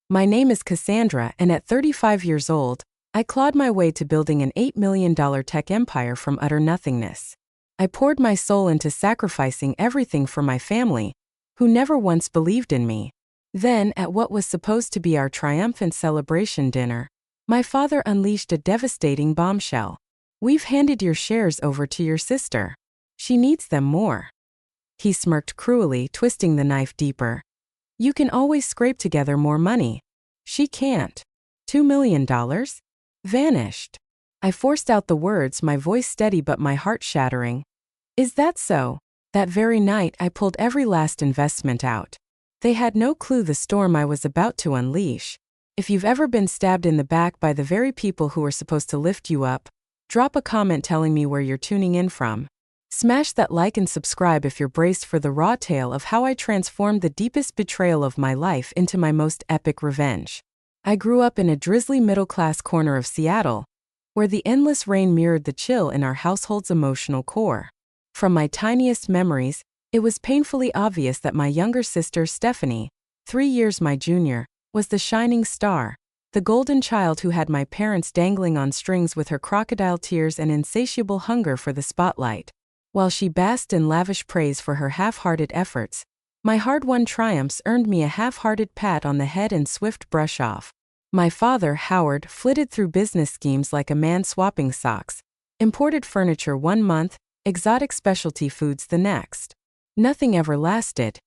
My name is Cassandra, and at 35 years old, I clawed my way to building an $8 million tech empire from utter nothingness. I poured my soul into sacrificing everything for my family, who never once believed in me. Then, at what was supposed to be our triumphant celebration dinner, my father unleashed a devastating bombshell. "We've handed your shares over to your sister. She needs them more." He smirked cruelly, twisting the knife deeper. "You can always scrape together more money. She can't." $2 million? Vanished. I forced out the words, my voice steady but my heart shattering. "Is that so?" That very night I pulled every last investment out. They had no clue the storm I was about to unleash. If you've ever been stabbed in the back by the very people who were supposed to lift you up, drop a comment telling me where you're tuning in from. Smash that like and subscribe if you're braced for the raw tale of how I transformed the deepest betrayal of my life into my most epic revenge. I grew up in a drizzly middle-class corner of Seattle, where the endless rain mirrored the chill in our household's emotional core. From my tiniest memories, it was painfully obvious that my younger sister, Stephanie, 3 years my junior, was the shining star, the golden child who had my parents dangling on strings with her crocodile tears and insatiable hunger for the spotlight. While she basked in lavish praise for her half-hearted efforts, my hard-won triumphs earned me a half-hearted pat on the head and swift brush-off. My father, Howard, flitted through business schemes like a man swapping socks, imported furniture one month, exotic specialty foods the next. Nothing ever lasted.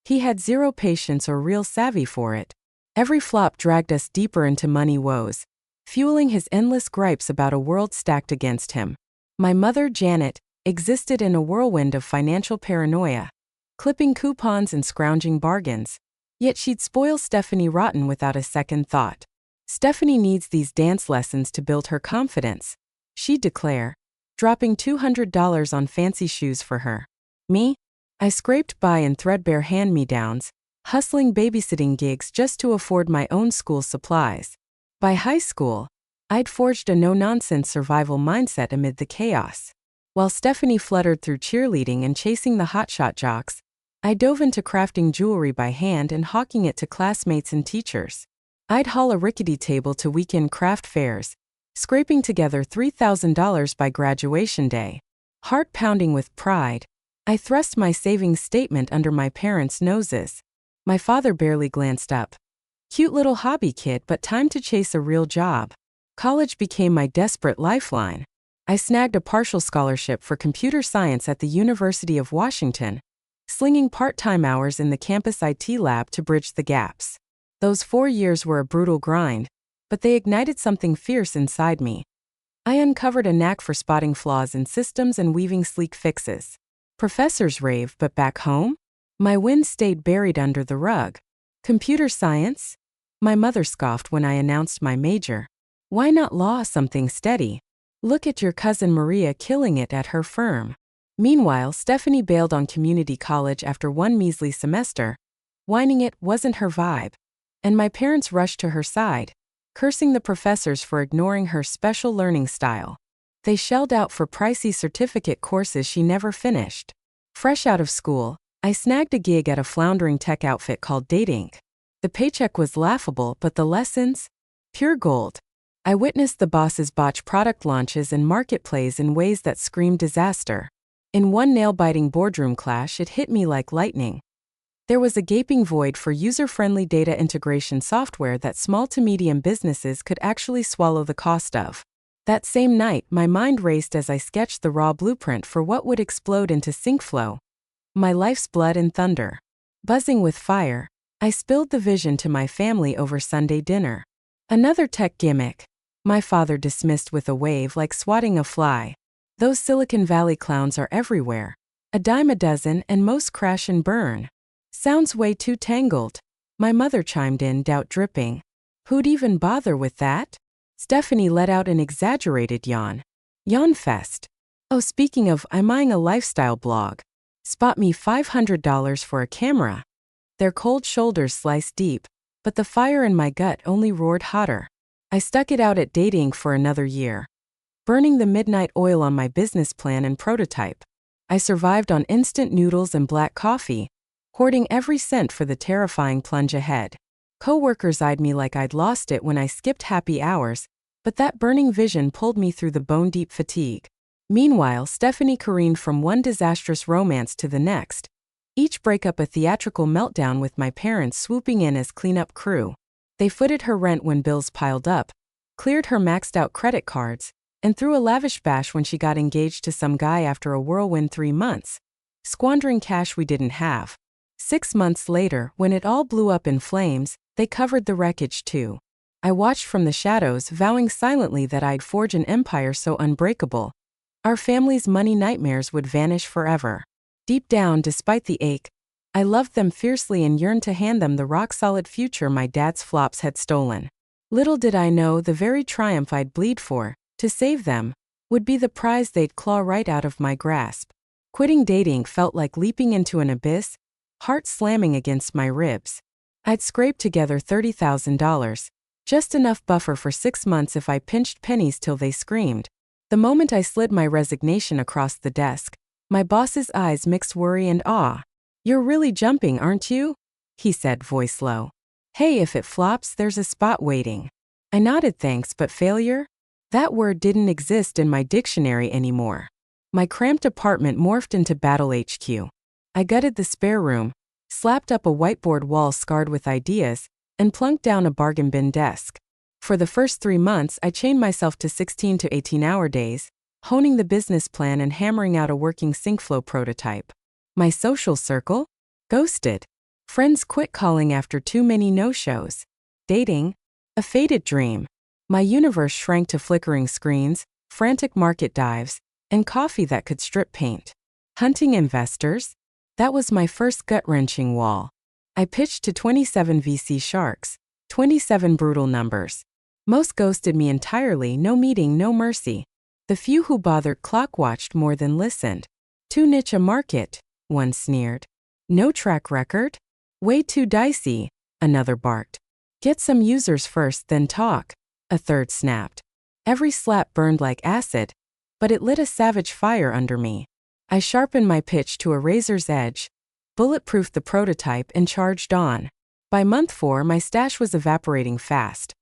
He had zero patience or real savvy for it. Every flop dragged us deeper into money woes, fueling his endless gripes about a world stacked against him. My mother, Janet, existed in a whirlwind of financial paranoia, clipping coupons and scrounging bargains. Yet she'd spoil Stephanie rotten without a second thought. "Stephanie needs these dance lessons to build her confidence," she'd declare, dropping $200 on fancy shoes for her. Me? I scraped by in threadbare hand-me-downs, hustling babysitting gigs just to afford my own school supplies. By high school, I'd forged a no-nonsense survival mindset amid the chaos. While Stephanie fluttered through cheerleading and chasing the hotshot jocks, I dove into crafting jewelry by hand and hawking it to classmates and teachers. I'd haul a rickety table to weekend craft fairs, scraping together $3,000 by graduation day. Heart pounding with pride, I thrust my savings statement under my parents' noses. My father barely glanced up. "Cute little hobby kid, but time to chase a real job." College became my desperate lifeline. I snagged a partial scholarship for computer science at the University of Washington, slinging part-time hours in the campus IT lab to bridge the gaps. Those 4 years were a brutal grind, but they ignited something fierce inside me. I uncovered a knack for spotting flaws in systems and weaving sleek fixes. Professors raved, but back home? My wins stayed buried under the rug. Computer science? My mother scoffed when I announced my major. Why not law, something steady? Look at your cousin Maria killing it at her firm. Meanwhile, Stephanie bailed on community college after one measly semester, whining it wasn't her vibe. And my parents rushed to her side, cursing the professors for ignoring her special learning style. They shelled out for pricey certificate courses she never finished. Fresh out of school, I snagged a gig at a floundering tech outfit called Date Inc. The paycheck was laughable, but the lessons? Pure gold. I witnessed the bosses botch product launches and market plays in ways that screamed disaster. In one nail-biting boardroom clash, it hit me like lightning. There was a gaping void for user-friendly data integration software that small to medium businesses could actually swallow the cost of. That same night, my mind raced as I sketched the raw blueprint for what would explode into SyncFlow, my life's blood and thunder. Buzzing with fire, I spilled the vision to my family over Sunday dinner. Another tech gimmick, my father dismissed with a wave like swatting a fly. Those Silicon Valley clowns are everywhere. A dime a dozen and most crash and burn. Sounds way too tangled. My mother chimed in, doubt dripping. Who'd even bother with that? Stephanie let out an exaggerated yawn. Yawn fest. Oh, speaking of, I'm eyeing a lifestyle blog. Spot me $500 for a camera. Their cold shoulders sliced deep, but the fire in my gut only roared hotter. I stuck it out at Date Inc. for another year, burning the midnight oil on my business plan and prototype. I survived on instant noodles and black coffee, hoarding every cent for the terrifying plunge ahead. Coworkers eyed me like I'd lost it when I skipped happy hours, but that burning vision pulled me through the bone-deep fatigue. Meanwhile, Stephanie careened from one disastrous romance to the next, each breakup a theatrical meltdown with my parents swooping in as cleanup crew. They footed her rent when bills piled up, cleared her maxed-out credit cards, and threw a lavish bash when she got engaged to some guy after a whirlwind 3 months, squandering cash we didn't have. 6 months later, when it all blew up in flames, they covered the wreckage too. I watched from the shadows, vowing silently that I'd forge an empire so unbreakable our family's money nightmares would vanish forever. Deep down, despite the ache, I loved them fiercely and yearned to hand them the rock-solid future my dad's flops had stolen. Little did I know the very triumph I'd bleed for, to save them, would be the prize they'd claw right out of my grasp. Quitting dating felt like leaping into an abyss, heart slamming against my ribs. I'd scraped together $30,000, just enough buffer for 6 months if I pinched pennies till they screamed. The moment I slid my resignation across the desk, my boss's eyes mixed worry and awe. "You're really jumping, aren't you?" he said, voice low. "Hey, if it flops, there's a spot waiting." I nodded thanks, but failure? That word didn't exist in my dictionary anymore. My cramped apartment morphed into Battle HQ. I gutted the spare room, slapped up a whiteboard wall scarred with ideas, and plunked down a bargain bin desk. For the first 3 months, I chained myself to 16 to 18-hour days, honing the business plan and hammering out a working SyncFlow prototype. My social circle? Ghosted. Friends quit calling after too many no-shows. Dating? A faded dream. My universe shrank to flickering screens, frantic market dives, and coffee that could strip paint. Hunting investors? That was my first gut-wrenching wall. I pitched to 27 VC sharks. 27 brutal numbers. Most ghosted me entirely, no meeting, no mercy. The few who bothered clock-watched more than listened. Too niche a market, one sneered. No track record? Way too dicey, another barked. Get some users first, then talk, a third snapped. Every slap burned like acid, but it lit a savage fire under me. I sharpened my pitch to a razor's edge, bulletproofed the prototype, and charged on. By month 4, my stash was evaporating fast.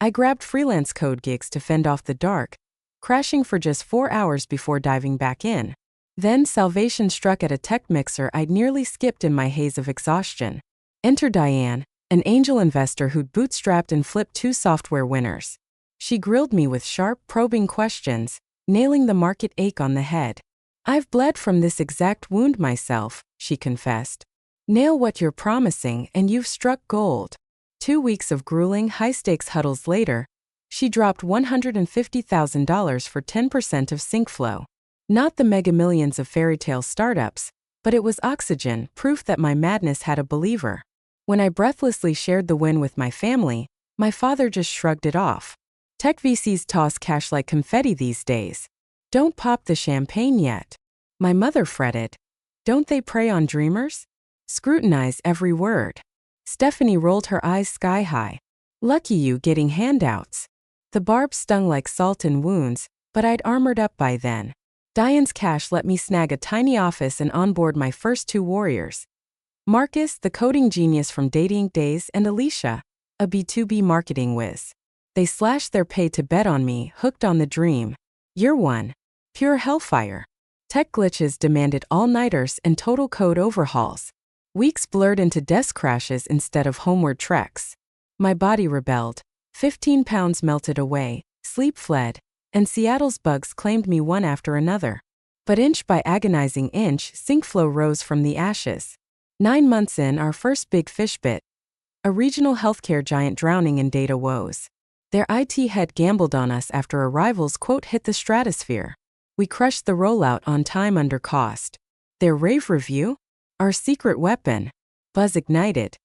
I grabbed freelance code gigs to fend off the dark, crashing for just 4 hours before diving back in. Then salvation struck at a tech mixer I'd nearly skipped in my haze of exhaustion. Enter Diane, an angel investor who'd bootstrapped and flipped 2 software winners. She grilled me with sharp, probing questions, nailing the market ache on the head. "I've bled from this exact wound myself," she confessed. "Nail what you're promising and you've struck gold." 2 weeks of grueling, high-stakes huddles later, she dropped $150,000 for 10% of SyncFlow. Not the mega millions of fairytale startups, but it was oxygen, proof that my madness had a believer. When I breathlessly shared the win with my family, my father just shrugged it off. Tech VCs toss cash like confetti these days. Don't pop the champagne yet. My mother fretted. Don't they prey on dreamers? Scrutinize every word. Stephanie rolled her eyes sky high. Lucky you getting handouts. The barbs stung like salt in wounds, but I'd armored up by then. Diane's cash let me snag a tiny office and onboard my first 2 warriors. Marcus, the coding genius from Dating Days, and Alicia, a B2B marketing whiz. They slashed their pay to bet on me, hooked on the dream. Year 1. Pure hellfire. Tech glitches demanded all-nighters and total code overhauls. Weeks blurred into desk crashes instead of homeward treks. My body rebelled. 15 pounds melted away, sleep fled, and Seattle's bugs claimed me one after another. But inch by agonizing inch, SyncFlow rose from the ashes. 9 months in, our first big fish bit. A regional healthcare giant drowning in data woes. Their IT head gambled on us after arrivals quote hit the stratosphere. We crushed the rollout on time under cost. Their rave review? Our secret weapon. Buzz ignited.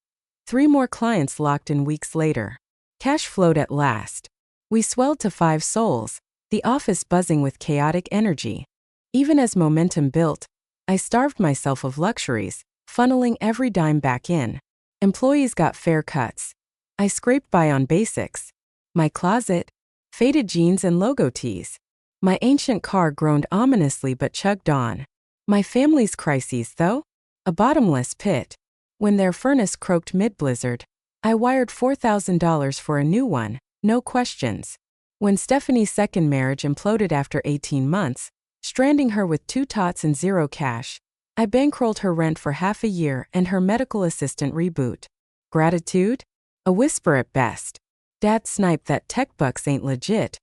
3 more clients locked in weeks later. Cash flowed at last. We swelled to 5 souls, the office buzzing with chaotic energy. Even as momentum built, I starved myself of luxuries, funneling every dime back in. Employees got fair cuts. I scraped by on basics. My closet, faded jeans and logo tees. My ancient car groaned ominously but chugged on. My family's crises, though? A bottomless pit. When their furnace croaked mid-blizzard, I wired $4,000 for a new one, no questions. When Stephanie's second marriage imploded after 18 months, stranding her with 2 tots and 0 cash, I bankrolled her rent for half a year and her medical assistant reboot. Gratitude? A whisper at best. Dad sniped that tech bucks ain't legit.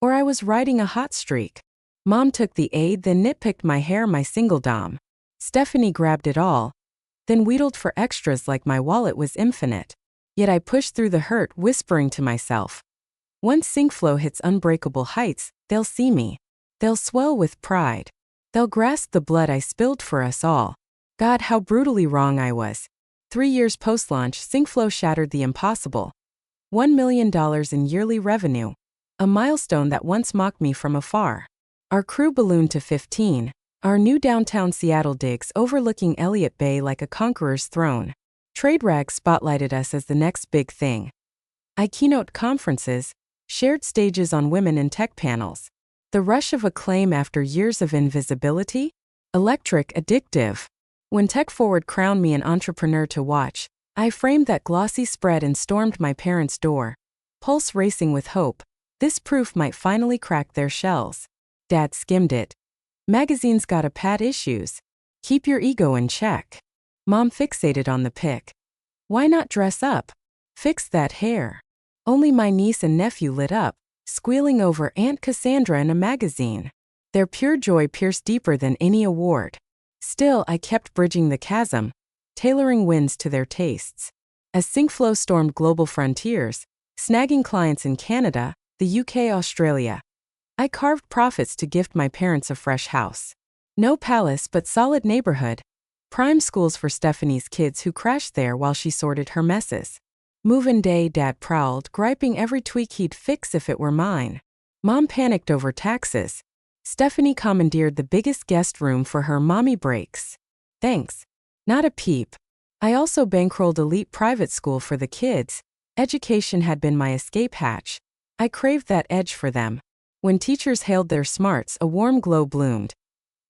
Or I was riding a hot streak. Mom took the aid, then nitpicked my hair, my single dom. Stephanie grabbed it all, then wheedled for extras like my wallet was infinite. Yet I pushed through the hurt, whispering to myself, once SyncFlow hits unbreakable heights, they'll see me. They'll swell with pride. They'll grasp the blood I spilled for us all. God, how brutally wrong I was. 3 years post-launch, SyncFlow shattered the impossible. $1 million in yearly revenue. A milestone that once mocked me from afar. Our crew ballooned to 15. Our new downtown Seattle digs overlooking Elliott Bay like a conqueror's throne. TradeRag spotlighted us as the next big thing. I keynote conferences, shared stages on women in tech panels. The rush of acclaim after years of invisibility? Electric, addictive. When Tech Forward crowned me an entrepreneur to watch, I framed that glossy spread and stormed my parents' door. Pulse racing with hope. This proof might finally crack their shells. Dad skimmed it. Magazines gotta pad issues. Keep your ego in check. Mom fixated on the pic. Why not dress up? Fix that hair. Only my niece and nephew lit up, squealing over Aunt Cassandra in a magazine. Their pure joy pierced deeper than any award. Still, I kept bridging the chasm, tailoring wins to their tastes. As SyncFlow stormed global frontiers, snagging clients in Canada, the UK, Australia, I carved profits to gift my parents a fresh house. No palace but solid neighborhood. Prime schools for Stephanie's kids who crashed there while she sorted her messes. Move-in day, Dad prowled, griping every tweak he'd fix if it were mine. Mom panicked over taxes. Stephanie commandeered the biggest guest room for her mommy breaks. Thanks. Not a peep. I also bankrolled elite private school for the kids. Education had been my escape hatch. I craved that edge for them. When teachers hailed their smarts, a warm glow bloomed.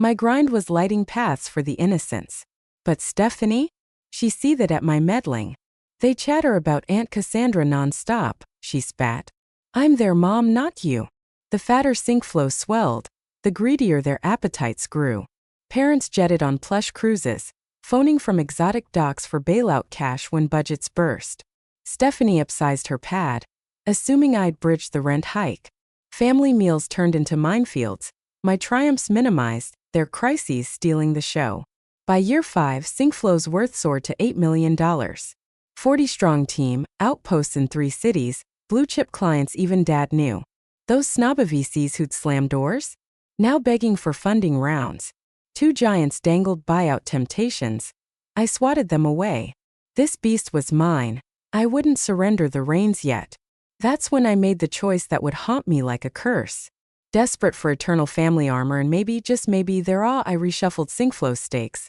My grind was lighting paths for the innocents. But Stephanie? She seethed at my meddling. They chatter about Aunt Cassandra non-stop, she spat. I'm their mom, not you. The fatter SyncFlow swelled, the greedier their appetites grew. Parents jetted on plush cruises, phoning from exotic docks for bailout cash when budgets burst. Stephanie upsized her pad, assuming I'd bridged the rent hike. Family meals turned into minefields, my triumphs minimized, their crises stealing the show. By year 5, SyncFlow's worth soared to $8 million. 40-strong team, outposts in 3 cities, blue-chip clients even Dad knew. Those snobba VCs who'd slam doors? Now begging for funding rounds. 2 giants dangled buyout temptations. I swatted them away. This beast was mine. I wouldn't surrender the reins yet. That's when I made the choice that would haunt me like a curse. Desperate for eternal family armor and maybe, just maybe, I reshuffled SyncFlow's stakes.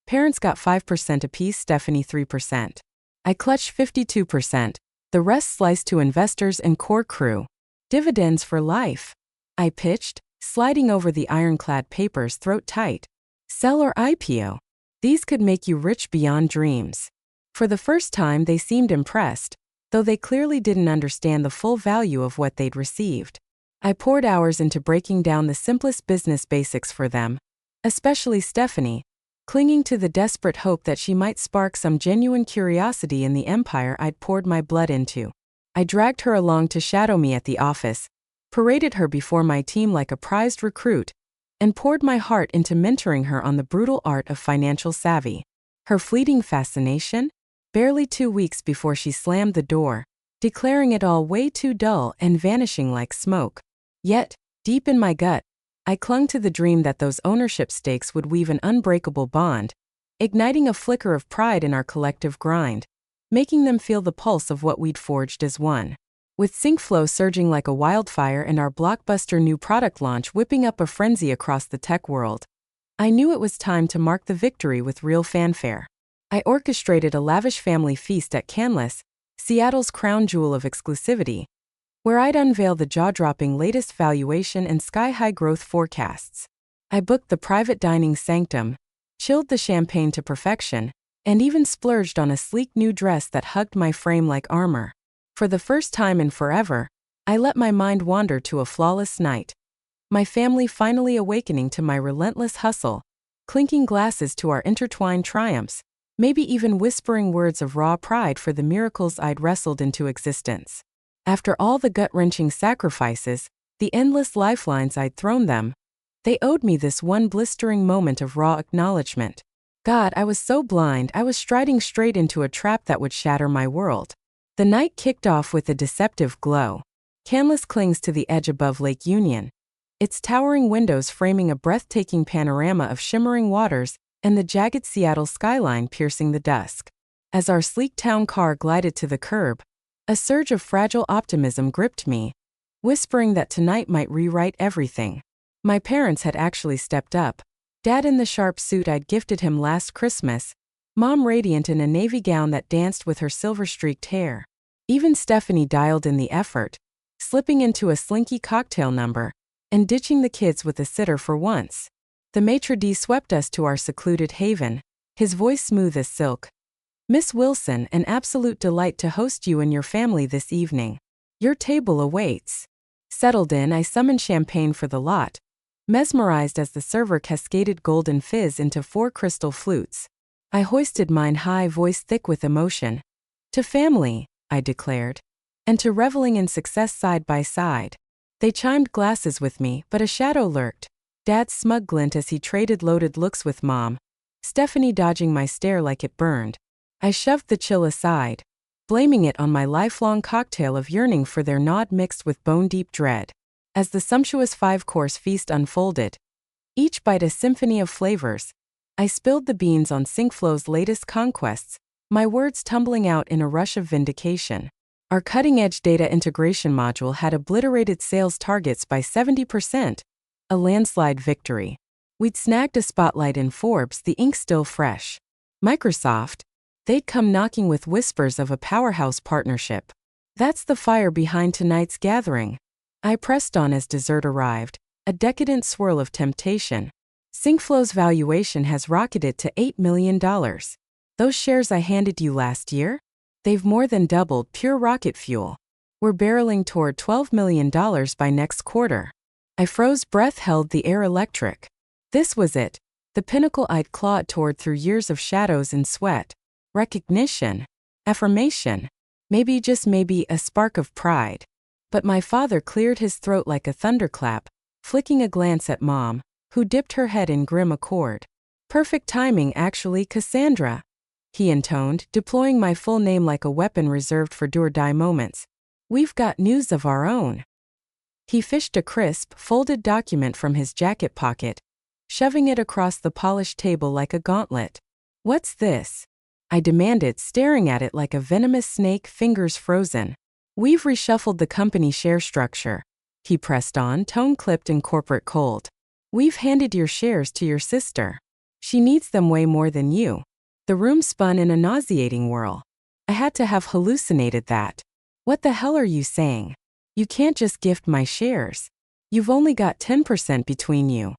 Parents got 5% apiece, Stephanie 3%. I clutched 52%, the rest sliced to investors and core crew. Dividends for life. I pitched, sliding over the ironclad papers throat tight. Sell or IPO. These could make you rich beyond dreams. For the first time they seemed impressed, though they clearly didn't understand the full value of what they'd received. I poured hours into breaking down the simplest business basics for them, especially Stephanie, clinging to the desperate hope that she might spark some genuine curiosity in the empire I'd poured my blood into. I dragged her along to shadow me at the office, paraded her before my team like a prized recruit, and poured my heart into mentoring her on the brutal art of financial savvy. Her fleeting fascination? Barely 2 weeks before she slammed the door, declaring it all way too dull and vanishing like smoke. Yet, deep in my gut, I clung to the dream that those ownership stakes would weave an unbreakable bond, igniting a flicker of pride in our collective grind, making them feel the pulse of what we'd forged as one. With SyncFlow surging like a wildfire and our blockbuster new product launch whipping up a frenzy across the tech world, I knew it was time to mark the victory with real fanfare. I orchestrated a lavish family feast at Canlis, Seattle's crown jewel of exclusivity, where I'd unveil the jaw-dropping latest valuation and sky-high growth forecasts. I booked the private dining sanctum, chilled the champagne to perfection, and even splurged on a sleek new dress that hugged my frame like armor. For the first time in forever, I let my mind wander to a flawless night. My family finally awakening to my relentless hustle, clinking glasses to our intertwined triumphs, maybe even whispering words of raw pride for the miracles I'd wrestled into existence. After all the gut-wrenching sacrifices, the endless lifelines I'd thrown them, they owed me this one blistering moment of raw acknowledgement. God, I was so blind, I was striding straight into a trap that would shatter my world. The night kicked off with a deceptive glow. Canlis clings to the edge above Lake Union, its towering windows framing a breathtaking panorama of shimmering waters and the jagged Seattle skyline piercing the dusk. As our sleek town car glided to the curb, a surge of fragile optimism gripped me, whispering that tonight might rewrite everything. My parents had actually stepped up. Dad in the sharp suit I'd gifted him last Christmas, Mom radiant in a navy gown that danced with her silver-streaked hair. Even Stephanie dialed in the effort, slipping into a slinky cocktail number and ditching the kids with a sitter for once. The maitre d' swept us to our secluded haven, his voice smooth as silk. Miss Wilson, an absolute delight to host you and your family this evening. Your table awaits. Settled in, I summoned champagne for the lot, mesmerized as the server cascaded golden fizz into 4 crystal flutes. I hoisted mine high, voice thick with emotion. To family, I declared, and to reveling in success side by side. They chimed glasses with me, but a shadow lurked. Dad's smug glint as he traded loaded looks with Mom, Stephanie dodging my stare like it burned. I shoved the chill aside, blaming it on my lifelong cocktail of yearning for their nod mixed with bone-deep dread. As the sumptuous 5-course feast unfolded, each bite a symphony of flavors, I spilled the beans on SyncFlow's latest conquests, my words tumbling out in a rush of vindication. Our cutting-edge data integration module had obliterated sales targets by 70%, a landslide victory. We'd snagged a spotlight in Forbes, the ink still fresh. Microsoft, they'd come knocking with whispers of a powerhouse partnership. That's the fire behind tonight's gathering. I pressed on as dessert arrived, a decadent swirl of temptation. SyncFlow's valuation has rocketed to $8 million. Those shares I handed you last year? They've more than doubled, pure rocket fuel. We're barreling toward $12 million by next quarter. I froze, breath held the air electric. This was it, the pinnacle I'd clawed toward through years of shadows and sweat. Recognition, affirmation, maybe, just maybe, a spark of pride. But my father cleared his throat like a thunderclap, flicking a glance at Mom, who dipped her head in grim accord. Perfect timing, actually, Cassandra, he intoned, deploying my full name like a weapon reserved for do-or-die moments. We've got news of our own. He fished a crisp, folded document from his jacket pocket, shoving it across the polished table like a gauntlet. What's this? I demanded, staring at it like a venomous snake, fingers frozen. We've reshuffled the company share structure, he pressed on, tone clipped and corporate cold. We've handed your shares to your sister. She needs them way more than you. The room spun in a nauseating whirl. I had to have hallucinated that. What the hell are you saying? You can't just gift my shares. You've only got 10% between you.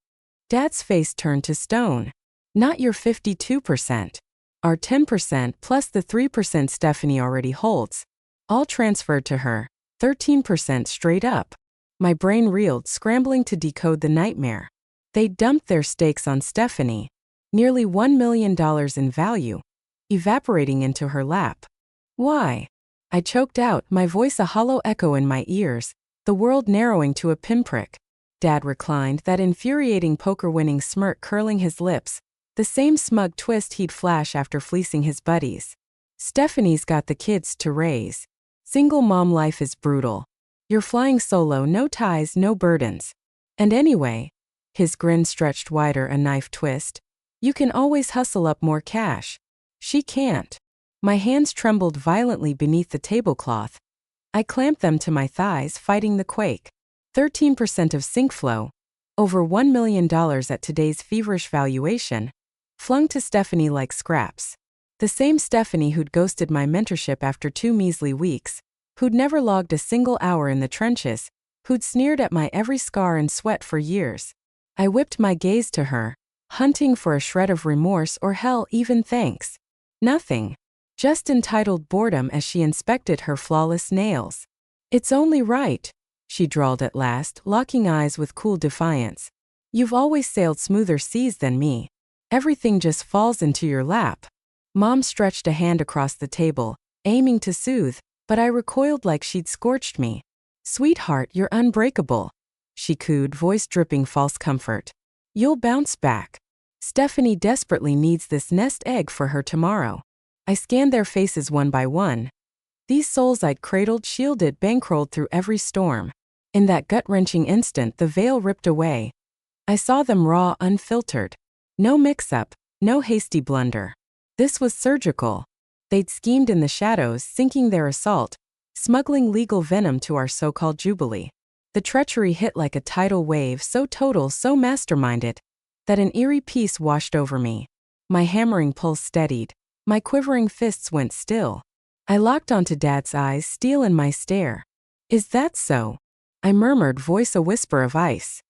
Dad's face turned to stone. Not your 52%. Our 10% plus the 3% Stephanie already holds. All transferred to her, 13% straight up. My brain reeled, scrambling to decode the nightmare. They dumped their stakes on Stephanie, nearly $1 million in value, evaporating into her lap. Why? I choked out, my voice a hollow echo in my ears, the world narrowing to a pinprick. Dad reclined, that infuriating poker-winning smirk curling his lips, the same smug twist he'd flash after fleecing his buddies. Stephanie's got the kids to raise. Single mom life is brutal. You're flying solo, no ties, no burdens. And anyway, his grin stretched wider, a knife twist, you can always hustle up more cash. She can't. My hands trembled violently beneath the tablecloth. I clamped them to my thighs, fighting the quake. 13% of SyncFlow, over $1 million at today's feverish valuation, flung to Stephanie like scraps. The same Stephanie who'd ghosted my mentorship after 2 measly weeks, who'd never logged a single hour in the trenches, who'd sneered at my every scar and sweat for years. I whipped my gaze to her, hunting for a shred of remorse or hell, even thanks. Nothing. Just entitled boredom as she inspected her flawless nails. It's only right, she drawled at last, locking eyes with cool defiance. You've always sailed smoother seas than me. Everything just falls into your lap. Mom stretched a hand across the table, aiming to soothe, but I recoiled like she'd scorched me. Sweetheart, you're unbreakable, she cooed, voice dripping false comfort. You'll bounce back. Stephanie desperately needs this nest egg for her tomorrow. I scanned their faces one by one. These souls I'd cradled, shielded, bankrolled through every storm. In that gut-wrenching instant, the veil ripped away. I saw them raw, unfiltered. No mix-up, no hasty blunder. This was surgical. They'd schemed in the shadows, sinking their assault, smuggling legal venom to our so-called jubilee. The treachery hit like a tidal wave, so total, so masterminded, that an eerie peace washed over me. My hammering pulse steadied. My quivering fists went still. I locked onto Dad's eyes, steel in my stare. Is that so? I murmured, voice a whisper of ice.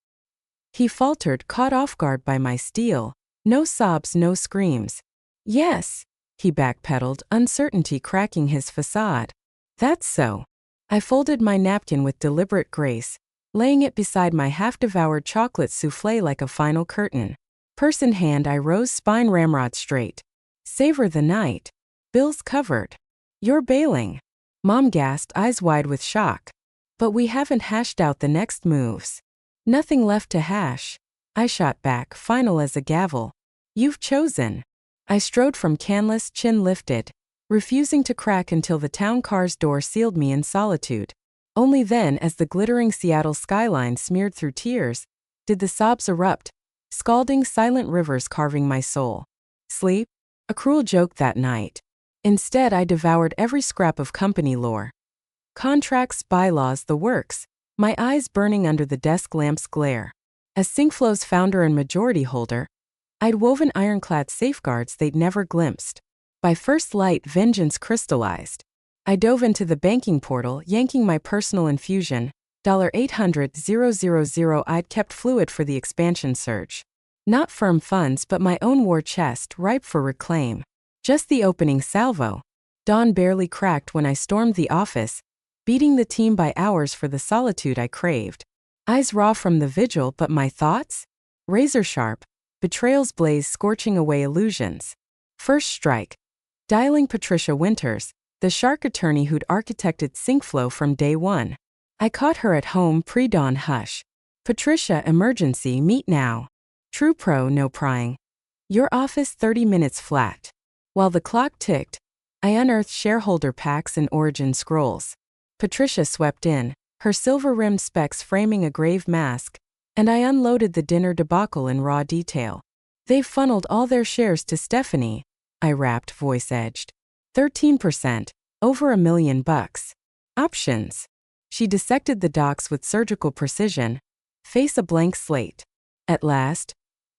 He faltered, caught off guard by my steel. No sobs, no screams. Yes, he backpedaled, uncertainty cracking his facade. That's so. I folded my napkin with deliberate grace, laying it beside my half-devoured chocolate soufflé like a final curtain. Purse in hand, I rose, spine ramrod straight. Savor the night. Bills covered. You're bailing. Mom gasped, eyes wide with shock. But we haven't hashed out the next moves. Nothing left to hash. I shot back, final as a gavel. You've chosen. I strode from canvas, chin lifted, refusing to crack until the town car's door sealed me in solitude. Only then, as the glittering Seattle skyline smeared through tears, did the sobs erupt, scalding silent rivers carving my soul. Sleep? A cruel joke that night. Instead, I devoured every scrap of company lore. Contracts, bylaws, the works, my eyes burning under the desk lamp's glare. As Syncflow's founder and majority holder, I'd woven ironclad safeguards they'd never glimpsed. By first light, vengeance crystallized. I dove into the banking portal, yanking my personal infusion, $800,000 I'd kept fluid for the expansion surge. Not firm funds, but my own war chest, ripe for reclaim. Just the opening salvo. Dawn barely cracked when I stormed the office, beating the team by hours for the solitude I craved. Eyes raw from the vigil, but my thoughts? Razor sharp. Betrayal's blaze scorching away illusions. First strike. Dialing Patricia Winters, the shark attorney who'd architected Syncflow from day one. I caught her at home, pre-dawn hush. Patricia, emergency, meet now. True pro, no prying. Your office 30 minutes flat. While the clock ticked, I unearthed shareholder packs and origin scrolls. Patricia swept in, her silver-rimmed specs framing a grave mask, and I unloaded the dinner debacle in raw detail. They've funneled all their shares to Stephanie, I rapped, voice edged. 13%, over $1 million. Options. She dissected the docs with surgical precision, face a blank slate. At last,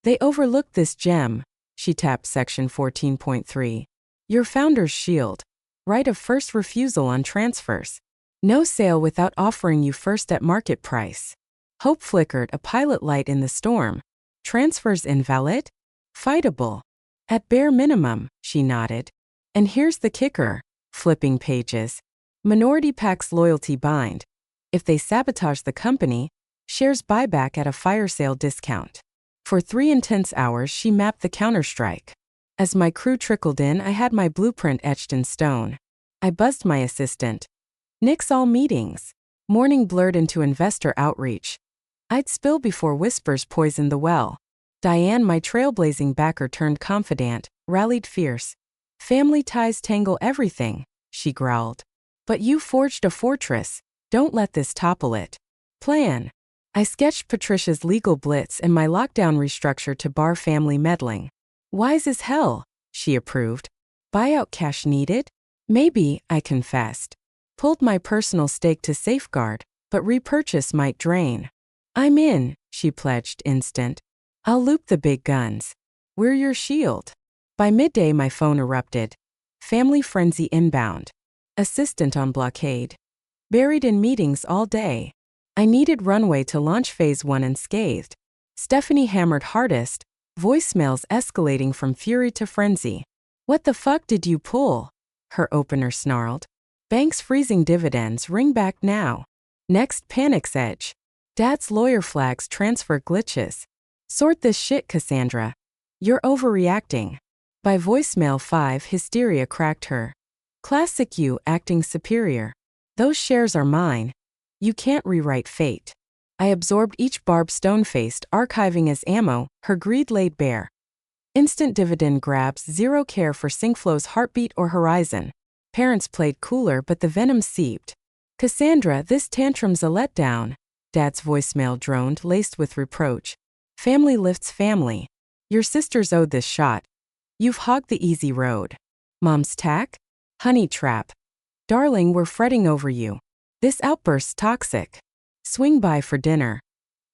they overlooked this gem, she tapped section 14.3. Your founder's shield. Right of first refusal on transfers. No sale without offering you first at market price. Hope flickered, a pilot light in the storm. Transfers invalid? Fightable. At bare minimum, she nodded. And here's the kicker, flipping pages. Minority packs loyalty bind. If they sabotage the company, shares buyback at a fire sale discount. For 3 intense hours she mapped the counterstrike. As my crew trickled in, I had my blueprint etched in stone. I buzzed my assistant. Nix all meetings. Morning blurred into investor outreach. I'd spill before whispers poisoned the well. Diane, my trailblazing backer turned confidant, rallied fierce. Family ties tangle everything, she growled. But you forged a fortress. Don't let this topple it. Plan. I sketched Patricia's legal blitz and my lockdown restructure to bar family meddling. Wise as hell, she approved. Buyout cash needed? Maybe, I confessed. Pulled my personal stake to safeguard, but repurchase might drain. I'm in, she pledged, instant. I'll loop the big guns. We're your shield. By midday my phone erupted. Family frenzy inbound. Assistant on blockade. Buried in meetings all day. I needed runway to launch phase 1 unscathed. Stephanie hammered hardest, voicemails escalating from fury to frenzy. What the fuck did you pull? Her opener snarled. Bank's freezing dividends, ring back now. Next panic's edge. Dad's lawyer flags transfer glitches. Sort this shit, Cassandra. You're overreacting. By voicemail 5, hysteria cracked her. Classic you acting superior. Those shares are mine. You can't rewrite fate. I absorbed each barb stone-faced, archiving as ammo, her greed laid bare. Instant dividend grabs, zero care for Syncflow's heartbeat or horizon. Parents played cooler but the venom seeped. Cassandra, this tantrum's a letdown. Dad's voicemail droned, laced with reproach. Family lifts family. Your sisters owed this shot. You've hogged the easy road. Mom's tack? Honey trap. Darling, we're fretting over you. This outburst's toxic. Swing by for dinner.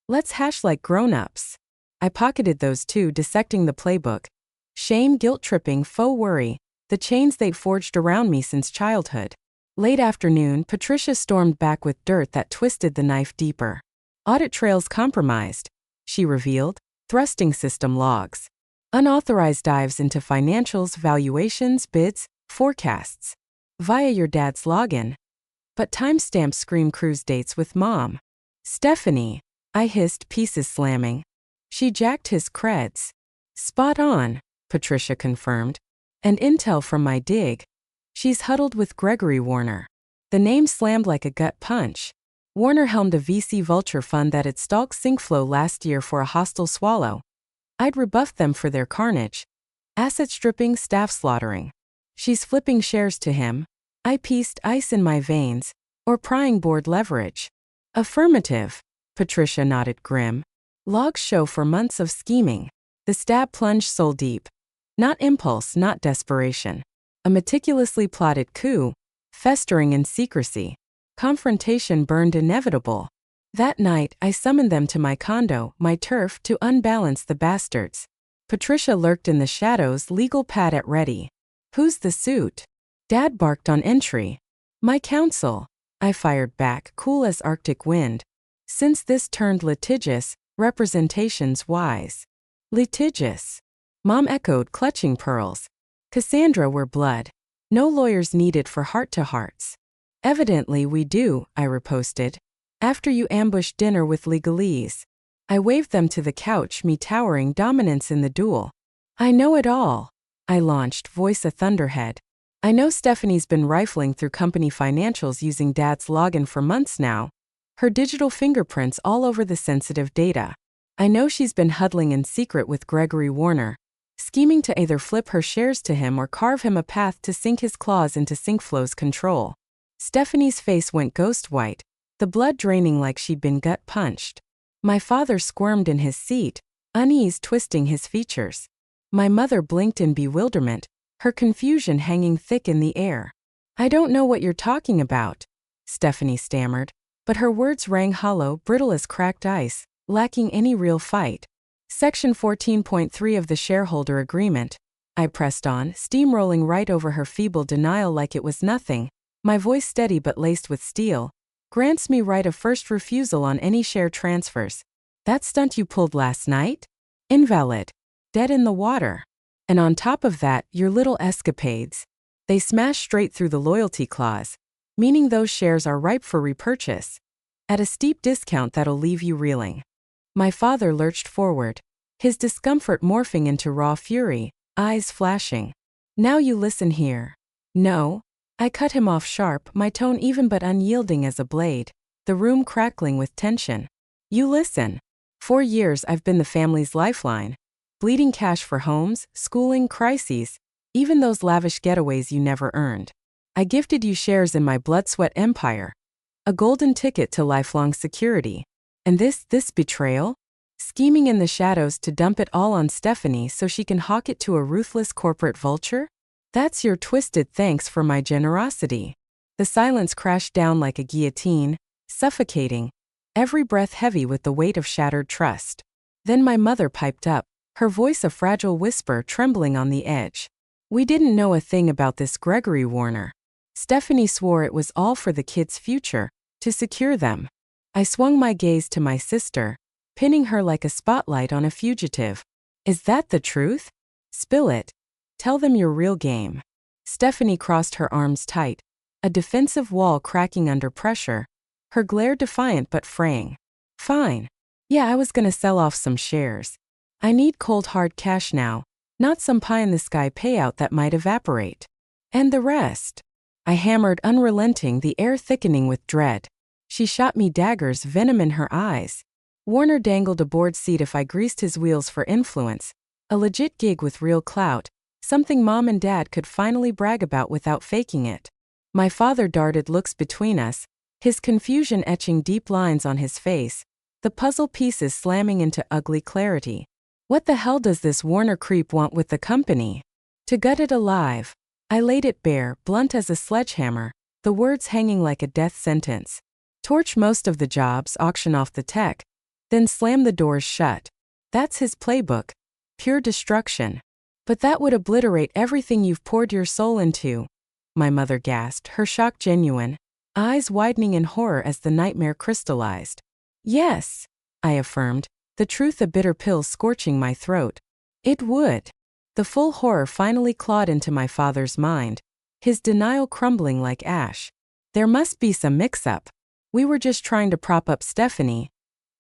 Let's hash like grown-ups. I pocketed those two, dissecting the playbook. Shame, guilt-tripping, faux worry, the chains they'd forged around me since childhood. Late afternoon, Patricia stormed back with dirt that twisted the knife deeper. Audit trails compromised, she revealed, thrusting system logs. Unauthorized dives into financials, valuations, bids, forecasts. Via your dad's login. But timestamps scream cruise dates with Mom. Stephanie, I hissed, pieces slamming. She jacked his creds. Spot on, Patricia confirmed. And intel from my dig. She's huddled with Gregory Warner. The name slammed like a gut punch. Warner helmed a VC vulture fund that had stalked Syncflow last year for a hostile swallow. I'd rebuffed them for their carnage. Asset stripping, staff slaughtering. She's flipping shares to him. I pieced ice in my veins, or prying board leverage. Affirmative, Patricia nodded grim. Logs show for months of scheming. The stab plunged soul deep. Not impulse, not desperation. A meticulously plotted coup, festering in secrecy. Confrontation burned inevitable. That night, I summoned them to my condo, my turf, to unbalance the bastards. Patricia lurked in the shadows, legal pad at ready. Who's the suit? Dad barked on entry. My counsel. I fired back, cool as Arctic wind. Since this turned litigious, representations wise. Litigious. Mom echoed, clutching pearls. Cassandra, we're blood. No lawyers needed for heart-to-hearts. Evidently we do, I riposted. After you ambushed dinner with legalese. I waved them to the couch, me towering dominance in the duel. I know it all. I launched, voice a thunderhead. I know Stephanie's been rifling through company financials using Dad's login for months now. Her digital fingerprints all over the sensitive data. I know she's been huddling in secret with Gregory Warner, scheming to either flip her shares to him or carve him a path to sink his claws into Syncflow's control. Stephanie's face went ghost white, the blood draining like she'd been gut punched. My father squirmed in his seat, unease twisting his features. My mother blinked in bewilderment, her confusion hanging thick in the air. I don't know what you're talking about, Stephanie stammered, but her words rang hollow, brittle as cracked ice, lacking any real fight. Section 14.3 of the shareholder agreement. I pressed on, steamrolling right over her feeble denial like it was nothing, my voice steady but laced with steel, grants me right of first refusal on any share transfers. That stunt you pulled last night? Invalid. Dead in the water. And on top of that, your little escapades. They smash straight through the loyalty clause, meaning those shares are ripe for repurchase. At a steep discount that'll leave you reeling. My father lurched forward, his discomfort morphing into raw fury, eyes flashing. Now you listen here. No. I cut him off sharp, my tone even but unyielding as a blade, the room crackling with tension. You listen. 4 years I've been the family's lifeline. Bleeding cash for homes, schooling, crises, even those lavish getaways you never earned. I gifted you shares in my blood-sweat empire. A golden ticket to lifelong security. And this betrayal? Scheming in the shadows to dump it all on Stephanie so she can hawk it to a ruthless corporate vulture? That's your twisted thanks for my generosity. The silence crashed down like a guillotine, suffocating, every breath heavy with the weight of shattered trust. Then my mother piped up, her voice a fragile whisper trembling on the edge. We didn't know a thing about this Gregory Warner. Stephanie swore it was all for the kids' future, to secure them. I swung my gaze to my sister, pinning her like a spotlight on a fugitive. Is that the truth? Spill it. Tell them your real game. Stephanie crossed her arms tight, a defensive wall cracking under pressure, her glare defiant but fraying. Fine. Yeah, I was gonna sell off some shares. I need cold hard cash now, not some pie-in-the-sky payout that might evaporate. And the rest. I hammered, unrelenting, the air thickening with dread. She shot me daggers, venom in her eyes. Warner dangled a board seat if I greased his wheels for influence. A legit gig with real clout, something Mom and Dad could finally brag about without faking it. My father darted looks between us, his confusion etching deep lines on his face, the puzzle pieces slamming into ugly clarity. What the hell does this Warner creep want with the company? To gut it alive. I laid it bare, blunt as a sledgehammer, the words hanging like a death sentence. Torch most of the jobs, auction off the tech, then slam the doors shut. That's his playbook. Pure destruction. But that would obliterate everything you've poured your soul into. My mother gasped, her shock genuine, eyes widening in horror as the nightmare crystallized. Yes, I affirmed, the truth a bitter pill scorching my throat. It would. The full horror finally clawed into my father's mind, his denial crumbling like ash. There must be some mix-up. We were just trying to prop up Stephanie.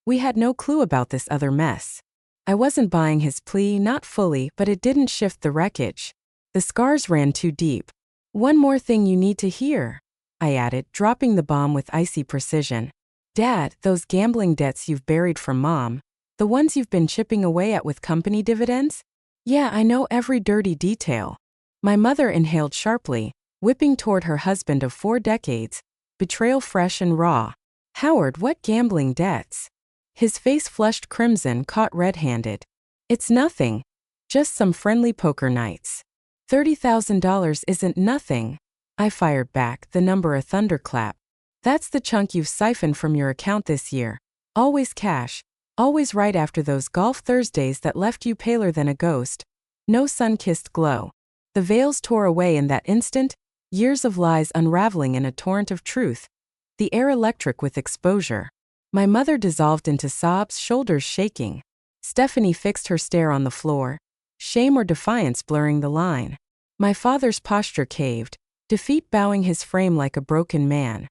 We had no clue about this other mess. I wasn't buying his plea, not fully, but it didn't shift the wreckage. The scars ran too deep. One more thing you need to hear, I added, dropping the bomb with icy precision. Dad, those gambling debts you've buried from Mom, the ones you've been chipping away at with company dividends? Yeah, I know every dirty detail. My mother inhaled sharply, whipping toward her husband of 4 decades, betrayal fresh and raw. Howard, what gambling debts? His face flushed crimson, caught red-handed. It's nothing. Just some friendly poker nights. $30,000 isn't nothing. I fired back, the number a thunderclap. That's the chunk you've siphoned from your account this year. Always cash. Always right after those golf Thursdays that left you paler than a ghost. No sun-kissed glow. The veils tore away in that instant, years of lies unraveling in a torrent of truth. The air electric with exposure. My mother dissolved into sobs, shoulders shaking. Stephanie fixed her stare on the floor, shame or defiance blurring the line. My father's posture caved, defeat bowing his frame like a broken man.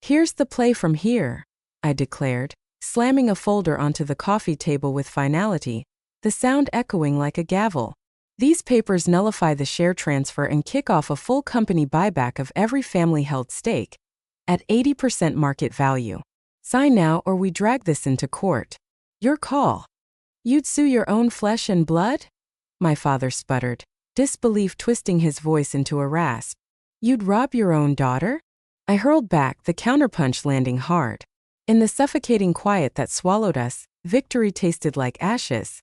Here's the play from here, I declared, slamming a folder onto the coffee table with finality, the sound echoing like a gavel. These papers nullify the share transfer and kick off a full company buyback of every family-held stake, at 80% market value. Sign now or we drag this into court. Your call. You'd sue your own flesh and blood? My father sputtered, disbelief twisting his voice into a rasp. You'd rob your own daughter? I hurled back, the counterpunch landing hard. In the suffocating quiet that swallowed us, victory tasted like ashes.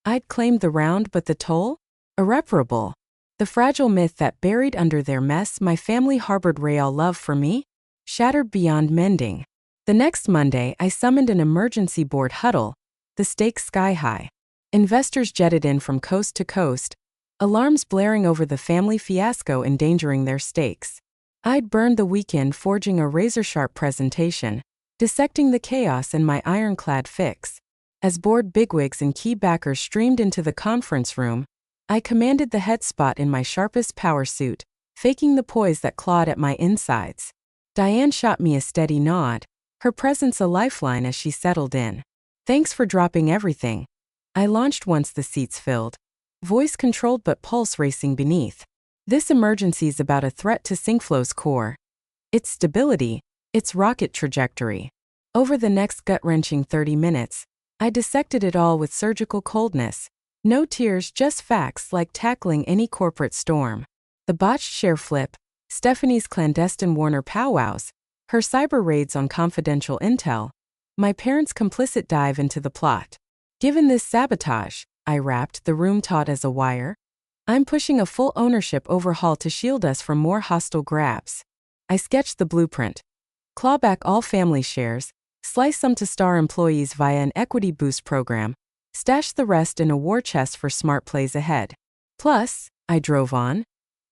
I'd claimed the round, but the toll? Irreparable. The fragile myth that buried under their mess my family harbored real love for me? Shattered beyond mending. The next Monday, I summoned an emergency board huddle, the stakes sky-high. Investors jetted in from coast to coast, alarms blaring over the family fiasco endangering their stakes. I'd burned the weekend forging a razor-sharp presentation, dissecting the chaos in my ironclad fix. As board bigwigs and key backers streamed into the conference room, I commanded the head spot in my sharpest power suit, faking the poise that clawed at my insides. Diane shot me a steady nod, her presence a lifeline as she settled in. Thanks for dropping everything. I launched once the seats filled, voice controlled but pulse racing beneath. This emergency's about a threat to SyncFlow's core. Its stability, its rocket trajectory. Over the next gut-wrenching 30 minutes, I dissected it all with surgical coldness. No tears, just facts like tackling any corporate storm. The botched share flip, Stephanie's clandestine Warner powwows, her cyber raids on confidential intel, my parents' complicit dive into the plot. Given this sabotage, I rapped, the room taut as a wire, I'm pushing a full ownership overhaul to shield us from more hostile grabs. I sketched the blueprint. Claw back all family shares, slice some to star employees via an equity boost program, stash the rest in a war chest for smart plays ahead. Plus, I drove on,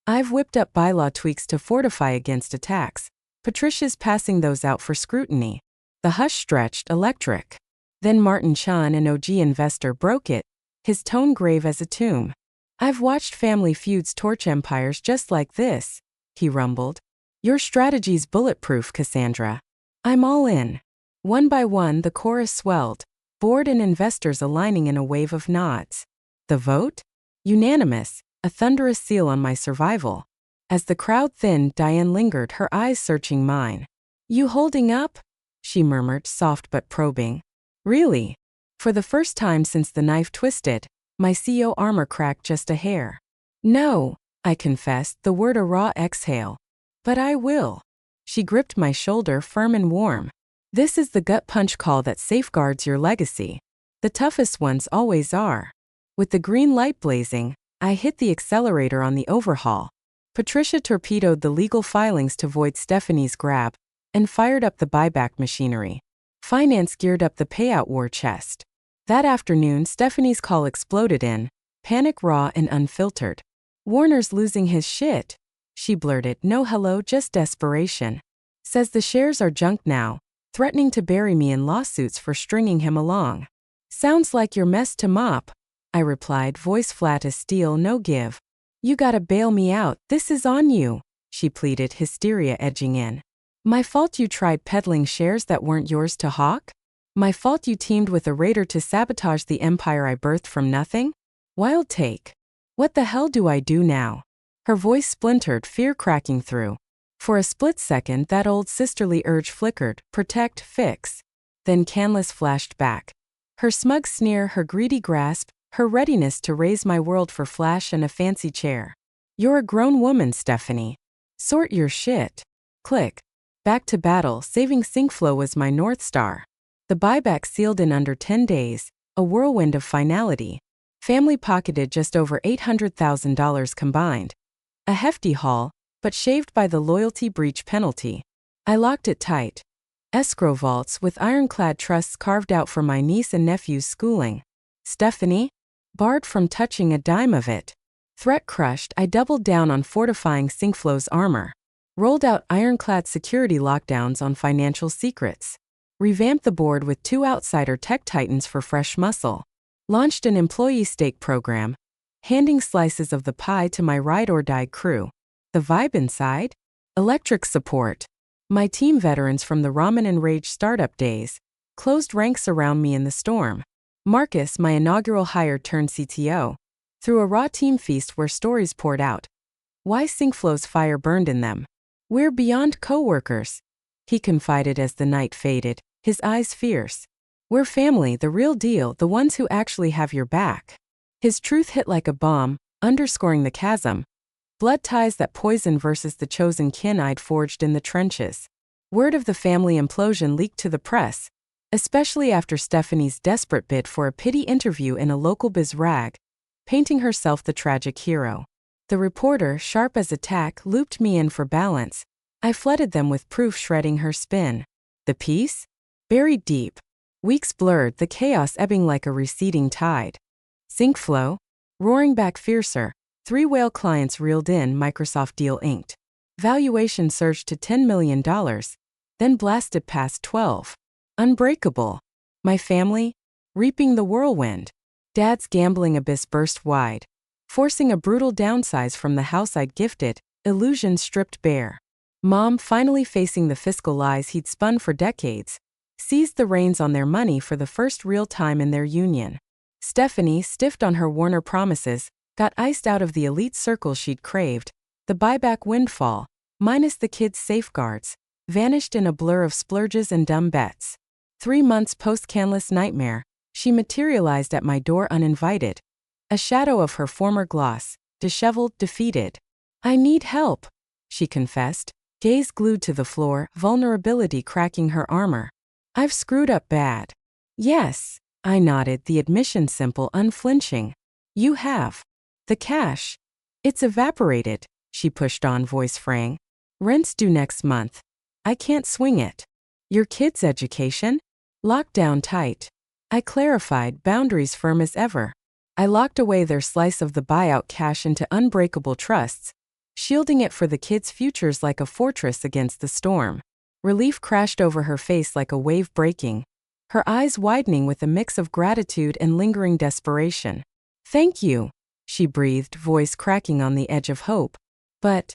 I've whipped up bylaw tweaks to fortify against attacks. Patricia's passing those out for scrutiny. The hush stretched, electric. Then Martin Chan, an OG investor, broke it, his tone grave as a tomb. I've watched Family Feud's torch empires just like this, he rumbled. Your strategy's bulletproof, Cassandra. I'm all in. One by one, the chorus swelled, board and investors aligning in a wave of nods. The vote? Unanimous, a thunderous seal on my survival. As the crowd thinned, Diane lingered, her eyes searching mine. You holding up? She murmured, soft but probing. Really? For the first time since the knife twisted, my CEO armor cracked just a hair. No, I confessed, the word a raw exhale. But I will. She gripped my shoulder, firm and warm. This is the gut punch call that safeguards your legacy. The toughest ones always are. With the green light blazing, I hit the accelerator on the overhaul. Patricia torpedoed the legal filings to void Stephanie's grab and fired up the buyback machinery. Finance geared up the payout war chest. That afternoon, Stephanie's call exploded in, panic raw and unfiltered. Warner's losing his shit. She blurted, no hello, just desperation. Says the shares are junk now, threatening to bury me in lawsuits for stringing him along. Sounds like your mess to mop, I replied, voice flat as steel, no give. You gotta bail me out, this is on you, she pleaded, hysteria edging in. My fault you tried peddling shares that weren't yours to hawk? My fault you teamed with a raider to sabotage the empire I birthed from nothing? Wild take. What the hell do I do now? Her voice splintered, fear cracking through. For a split second, that old sisterly urge flickered, protect, fix. Then Canlis flashed back. Her smug sneer, her greedy grasp, her readiness to raise my world for flash and a fancy chair. You're a grown woman, Stephanie. Sort your shit. Click. Back to battle, saving SyncFlow was my North Star. The buyback sealed in under 10 days, a whirlwind of finality. Family pocketed just over $800,000 combined. A hefty haul, but shaved by the loyalty breach penalty. I locked it tight. Escrow vaults with ironclad trusts carved out for my niece and nephew's schooling. Stephanie? Barred from touching a dime of it. Threat crushed, I doubled down on fortifying SyncFlow's armor. Rolled out ironclad security lockdowns on financial secrets. Revamped the board with 2 outsider tech titans for fresh muscle. Launched an employee stake program, handing slices of the pie to my ride-or-die crew. The vibe inside? Electric support. My team veterans from the Ramen and Rage startup days closed ranks around me in the storm. Marcus, my inaugural hire turned CTO, threw a raw team feast where stories poured out. Why SyncFlow's fire burned in them. We're beyond co-workers, he confided as the night faded, his eyes fierce. We're family, the real deal, the ones who actually have your back. His truth hit like a bomb, underscoring the chasm. Blood ties that poison versus the chosen kin I'd forged in the trenches. Word of the family implosion leaked to the press, especially after Stephanie's desperate bid for a pity interview in a local biz rag, painting herself the tragic hero. The reporter, sharp as a tack, looped me in for balance. I flooded them with proof, shredding her spin. The piece? Buried deep. Weeks blurred, the chaos ebbing like a receding tide. SyncFlow? Roaring back fiercer. 3 whale clients reeled in, Microsoft deal inked. Valuation surged to $10 million, then blasted past 12. Unbreakable. My family? Reaping the whirlwind. Dad's gambling abyss burst wide, forcing a brutal downsize from the house I'd gifted, illusions stripped bare. Mom, finally facing the fiscal lies he'd spun for decades, seized the reins on their money for the first real time in their union. Stephanie, stiffed on her Warner promises, got iced out of the elite circle she'd craved. The buyback windfall, minus the kids' safeguards, vanished in a blur of splurges and dumb bets. 3 months post-Canlis nightmare, she materialized at my door uninvited. A shadow of her former gloss, disheveled, defeated. I need help, she confessed, gaze glued to the floor, vulnerability cracking her armor. I've screwed up bad. Yes, I nodded, the admission simple, unflinching. You have. The cash. It's evaporated, she pushed on, voice fraying. Rent's due next month. I can't swing it. Your kids' education? Locked down tight. I clarified, boundaries firm as ever. I locked away their slice of the buyout cash into unbreakable trusts, shielding it for the kids' futures like a fortress against the storm. Relief crashed over her face like a wave breaking, her eyes widening with a mix of gratitude and lingering desperation. Thank you. she breathed, voice cracking on the edge of hope. But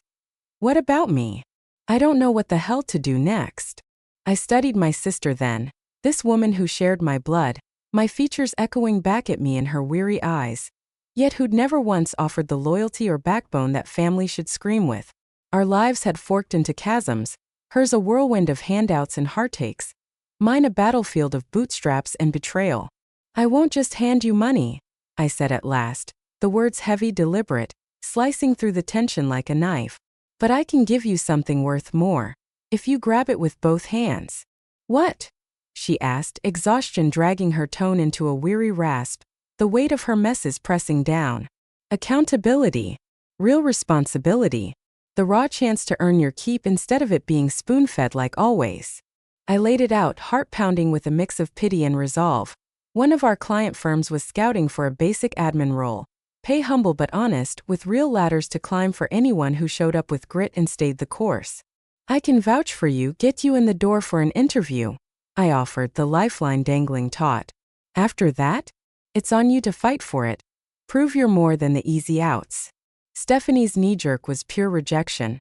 what about me? I don't know what the hell to do next. I studied my sister then, this woman who shared my blood, my features echoing back at me in her weary eyes, yet who'd never once offered the loyalty or backbone that family should scream with. Our lives had forked into chasms, hers a whirlwind of handouts and heartaches, mine a battlefield of bootstraps and betrayal. I won't just hand you money, I said at last, the words heavy, deliberate, slicing through the tension like a knife. But I can give you something worth more, if you grab it with both hands. What? She asked, exhaustion dragging her tone into a weary rasp, the weight of her messes pressing down. Accountability. Real responsibility. The raw chance to earn your keep instead of it being spoon-fed like always. I laid it out, heart pounding with a mix of pity and resolve. One of our client firms was scouting for a basic admin role. Pay humble but honest, with real ladders to climb for anyone who showed up with grit and stayed the course. I can vouch for you, get you in the door for an interview, I offered, the lifeline dangling taut. After that? It's on you to fight for it. Prove you're more than the easy outs. Stephanie's knee-jerk was pure rejection.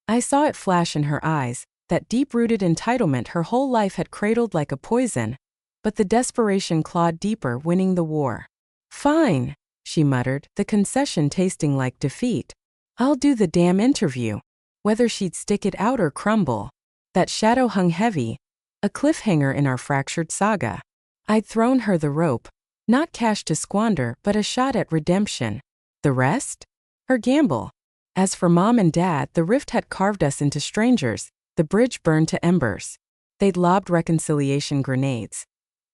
I saw it flash in her eyes, that deep-rooted entitlement her whole life had cradled like a poison, but the desperation clawed deeper, winning the war. Fine, she muttered, the concession tasting like defeat. I'll do the damn interview. Whether she'd stick it out or crumble. That shadow hung heavy, a cliffhanger in our fractured saga. I'd thrown her the rope, not cash to squander, but a shot at redemption. The rest? Her gamble. As for Mom and Dad, the rift had carved us into strangers, the bridge burned to embers. They'd lobbed reconciliation grenades.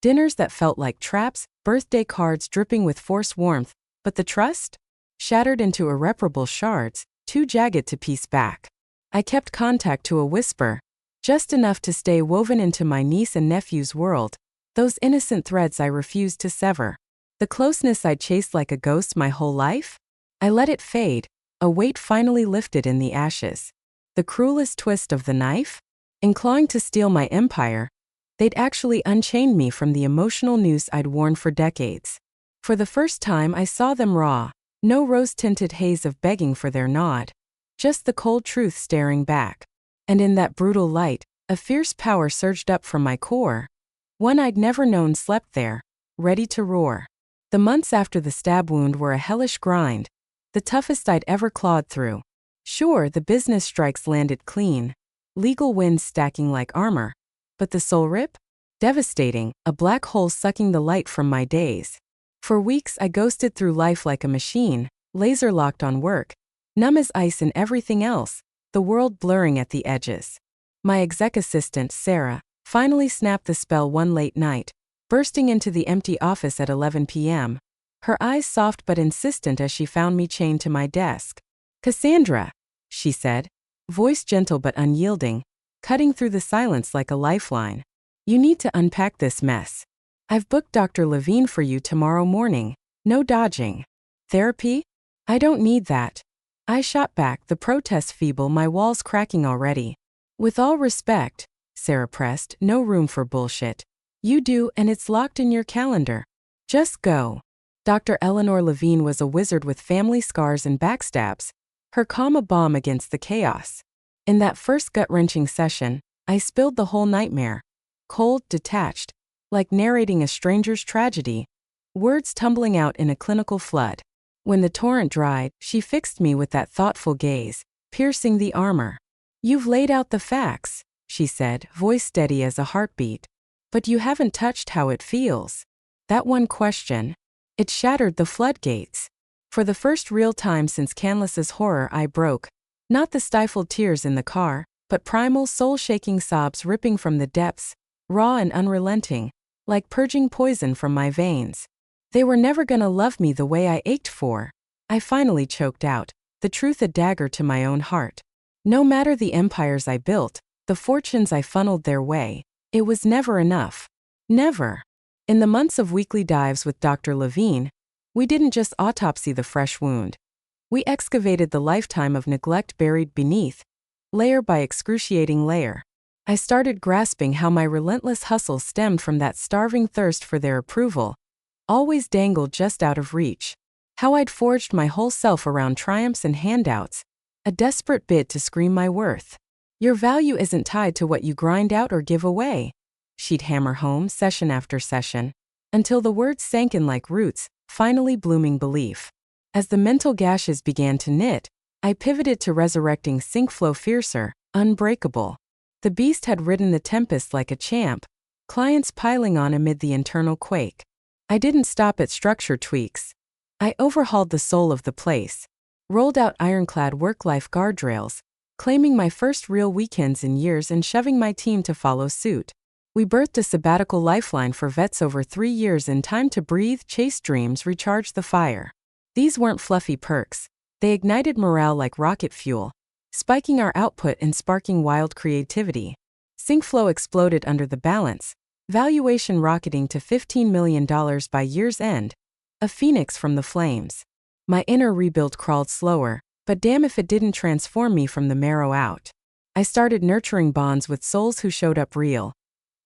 Dinners that felt like traps, birthday cards dripping with forced warmth, but the trust? Shattered into irreparable shards, too jagged to piece back. I kept contact to a whisper, just enough to stay woven into my niece and nephew's world, those innocent threads I refused to sever. The closeness I'd chased like a ghost my whole life? I let it fade, a weight finally lifted in the ashes. The cruelest twist of the knife? In clawing to steal my empire, they'd actually unchained me from the emotional noose I'd worn for decades. For the first time I saw them raw, no rose-tinted haze of begging for their nod. Just the cold truth staring back. And in that brutal light, a fierce power surged up from my core. One I'd never known slept there, ready to roar. The months after the stab wound were a hellish grind, the toughest I'd ever clawed through. Sure, the business strikes landed clean, legal wins stacking like armor. But the soul rip? Devastating, a black hole sucking the light from my days. For weeks I ghosted through life like a machine, laser-locked on work, numb as ice in everything else, the world blurring at the edges. My exec assistant, Sarah, finally snapped the spell one late night, bursting into the empty office at 11 p.m., her eyes soft but insistent as she found me chained to my desk. Cassandra, she said, voice gentle but unyielding, cutting through the silence like a lifeline. You need to unpack this mess. I've booked Dr. Levine for you tomorrow morning. No dodging. Therapy? I don't need that. I shot back, the protest feeble, my walls cracking already. With all respect, Sarah pressed, no room for bullshit. You do, and it's locked in your calendar. Just go. Dr. Eleanor Levine was a wizard with family scars and backstabs, her calm a bomb against the chaos. In that first gut-wrenching session, I spilled the whole nightmare. Cold, detached, like narrating a stranger's tragedy, words tumbling out in a clinical flood. When the torrent dried, she fixed me with that thoughtful gaze, piercing the armor. You've laid out the facts, she said, voice steady as a heartbeat. But you haven't touched how it feels. That one question, it shattered the floodgates. For the first real time since Canless's horror I broke, not the stifled tears in the car, but primal soul-shaking sobs ripping from the depths, raw and unrelenting, like purging poison from my veins. They were never gonna love me the way I ached for. I finally choked out, the truth a dagger to my own heart. No matter the empires I built, the fortunes I funneled their way, it was never enough. Never. In the months of weekly dives with Dr. Levine, we didn't just autopsy the fresh wound. We excavated the lifetime of neglect buried beneath, layer by excruciating layer. I started grasping how my relentless hustle stemmed from that starving thirst for their approval, always dangled just out of reach. How I'd forged my whole self around triumphs and handouts, a desperate bid to scream my worth. Your value isn't tied to what you grind out or give away. She'd hammer home session after session, until the words sank in like roots, finally blooming belief. As the mental gashes began to knit, I pivoted to resurrecting SyncFlow fiercer, unbreakable. The beast had ridden the tempest like a champ, clients piling on amid the internal quake. I didn't stop at structure tweaks. I overhauled the soul of the place, rolled out ironclad work-life guardrails, claiming my first real weekends in years and shoving my team to follow suit. We birthed a sabbatical lifeline for vets over 3 years in time to breathe, chase dreams, recharge the fire. These weren't fluffy perks. They ignited morale like rocket fuel, spiking our output and sparking wild creativity. SyncFlow exploded under the balance, valuation rocketing to $15 million by year's end, a phoenix from the flames. My inner rebuild crawled slower, but damn if it didn't transform me from the marrow out. I started nurturing bonds with souls who showed up real.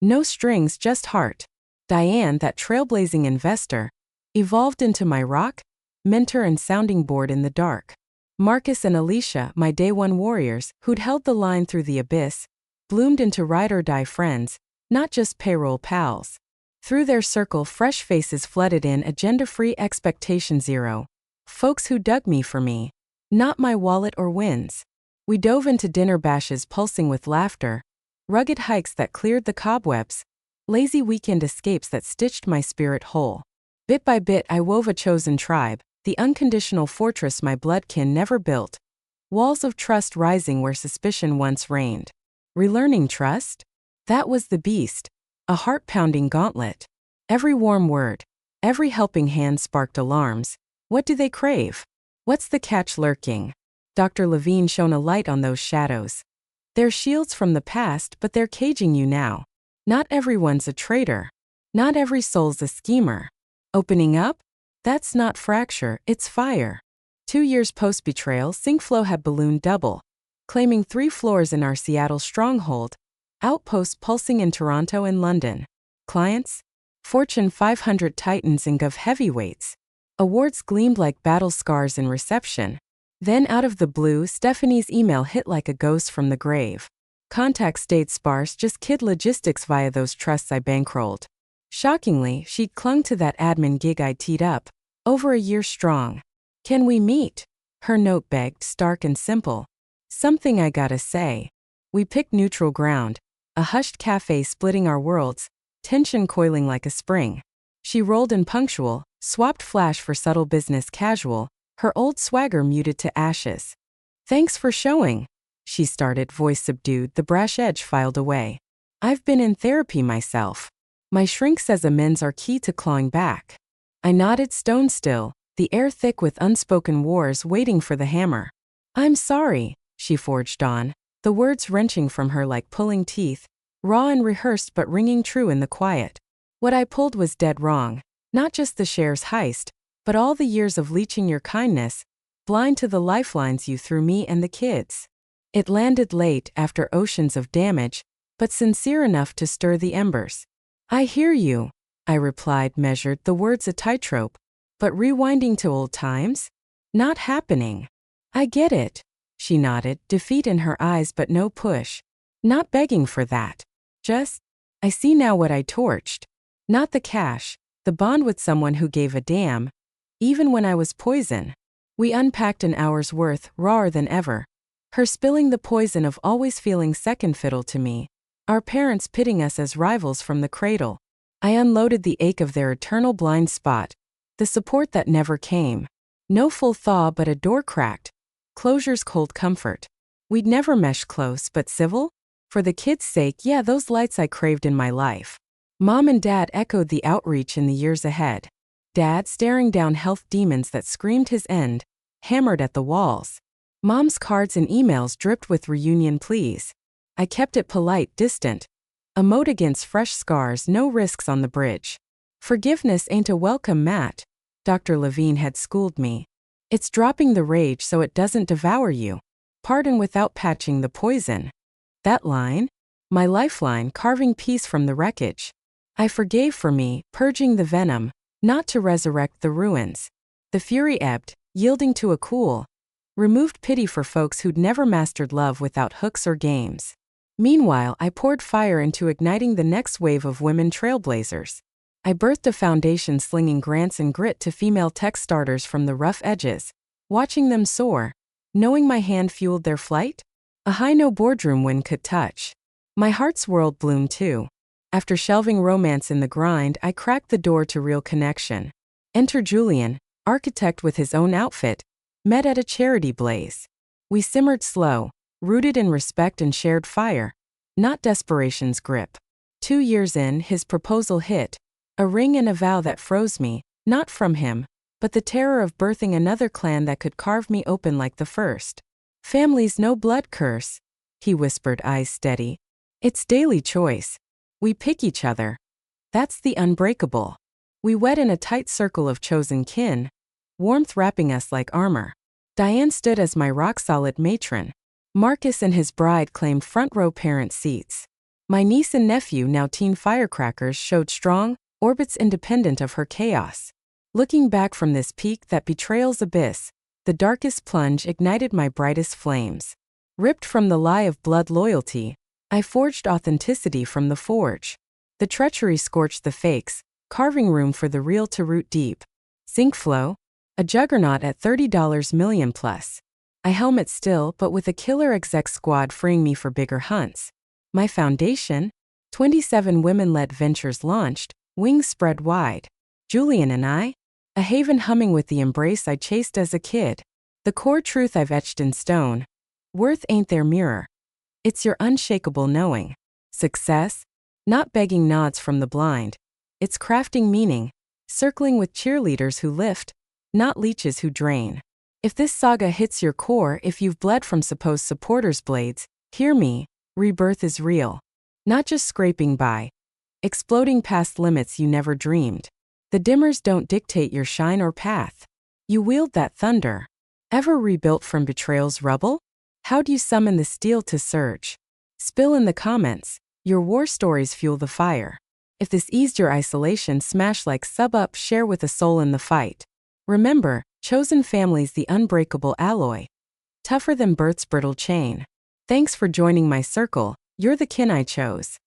No strings, just heart. Diane, that trailblazing investor, evolved into my rock, mentor and sounding board in the dark. Marcus and Alicia, my day one warriors, who'd held the line through the abyss, bloomed into ride-or-die friends, not just payroll pals. Through their circle, fresh faces flooded in, agenda-free, expectation zero. Folks who dug me for me, not my wallet or wins. We dove into dinner bashes pulsing with laughter, rugged hikes that cleared the cobwebs, lazy weekend escapes that stitched my spirit whole. Bit by bit I wove a chosen tribe, the unconditional fortress my bloodkin never built. Walls of trust rising where suspicion once reigned. Relearning trust? That was the beast. A heart-pounding gauntlet. Every warm word, every helping hand sparked alarms. What do they crave? What's the catch lurking? Dr. Levine shone a light on those shadows. They're shields from the past, but they're caging you now. Not everyone's a traitor. Not every soul's a schemer. Opening up? That's not fracture, it's fire. 2 years post-betrayal, SyncFlow had ballooned double, claiming 3 floors in our Seattle stronghold, outposts pulsing in Toronto and London. Clients? Fortune 500 titans and Gov heavyweights. Awards gleamed like battle scars in reception. Then out of the blue, Stephanie's email hit like a ghost from the grave. Contacts stayed sparse, just kid logistics via those trusts I bankrolled. Shockingly, she'd clung to that admin gig I'd teed up, over a year strong. Can we meet? Her note begged, stark and simple. Something I gotta say. We picked neutral ground, a hushed cafe splitting our worlds, tension coiling like a spring. She rolled in punctual, swapped flash for subtle business casual, her old swagger muted to ashes. Thanks for showing, she started, voice subdued, the brash edge filed away. I've been in therapy myself. My shrink says amends are key to clawing back. I nodded, stone still, the air thick with unspoken wars waiting for the hammer. I'm sorry, she forged on, the words wrenching from her like pulling teeth, raw and rehearsed but ringing true in the quiet. What I pulled was dead wrong, not just the shares heist, but all the years of leeching your kindness, blind to the lifelines you threw me and the kids. It landed late after oceans of damage, but sincere enough to stir the embers. I hear you, I replied, measured, the words a tightrope. But rewinding to old times? Not happening. I get it, she nodded, defeat in her eyes but no push. Not begging for that. Just, I see now what I torched. Not the cash, the bond with someone who gave a damn, even when I was poison. We unpacked an hour's worth, rawer than ever. Her spilling the poison of always feeling second fiddle to me. Our parents pitting us as rivals from the cradle. I unloaded the ache of their eternal blind spot, the support that never came. No full thaw but a door cracked. Closure's cold comfort. We'd never mesh close but civil? For the kids' sake, yeah, those lights I craved in my life. Mom and Dad echoed the outreach in the years ahead. Dad staring down health demons that screamed his end, hammered at the walls. Mom's cards and emails dripped with reunion pleas. I kept it polite, distant. A moat against fresh scars, no risks on the bridge. Forgiveness ain't a welcome mat, Dr. Levine had schooled me. It's dropping the rage so it doesn't devour you. Pardon without patching the poison. That line? My lifeline, carving peace from the wreckage. I forgave for me, purging the venom, not to resurrect the ruins. The fury ebbed, yielding to a cool, removed pity for folks who'd never mastered love without hooks or games. Meanwhile, I poured fire into igniting the next wave of women trailblazers. I birthed a foundation slinging grants and grit to female tech starters from the rough edges, watching them soar, knowing my hand fueled their flight. A high no boardroom wind could touch. My heart's world bloomed too. After shelving romance in the grind, I cracked the door to real connection. Enter Julian, architect with his own outfit, met at a charity blaze. We simmered slow, rooted in respect and shared fire, not desperation's grip. 2 years in, his proposal hit, a ring and a vow that froze me, not from him, but the terror of birthing another clan that could carve me open like the first. Family's no blood curse, he whispered, eyes steady. It's daily choice. We pick each other. That's the unbreakable. We wed in a tight circle of chosen kin, warmth wrapping us like armor. Diane stood as my rock-solid matron. Marcus and his bride claimed front-row parent seats. My niece and nephew, now teen firecrackers, showed strong orbits independent of her chaos. Looking back from this peak, that betrayal's abyss, the darkest plunge ignited my brightest flames. Ripped from the lie of blood loyalty, I forged authenticity from the forge. The treachery scorched the fakes, carving room for the real to root deep. Syncflow, a juggernaut at $30 million plus. I helm it still, but with a killer exec squad freeing me for bigger hunts. My foundation? 27 women-led ventures launched, wings spread wide. Julian and I? A haven humming with the embrace I chased as a kid. The core truth I've etched in stone. Worth ain't their mirror. It's your unshakable knowing. Success? Not begging nods from the blind. It's crafting meaning, circling with cheerleaders who lift, not leeches who drain. If this saga hits your core, if you've bled from supposed supporters' blades, hear me, rebirth is real. Not just scraping by. Exploding past limits you never dreamed. The dimmers don't dictate your shine or path. You wield that thunder. Ever rebuilt from betrayal's rubble? How'd you summon the steel to surge? Spill in the comments. Your war stories fuel the fire. If this eased your isolation, smash like, sub up, share with a soul in the fight. Remember, chosen family's the unbreakable alloy. Tougher than birth's brittle chain. Thanks for joining my circle, you're the kin I chose.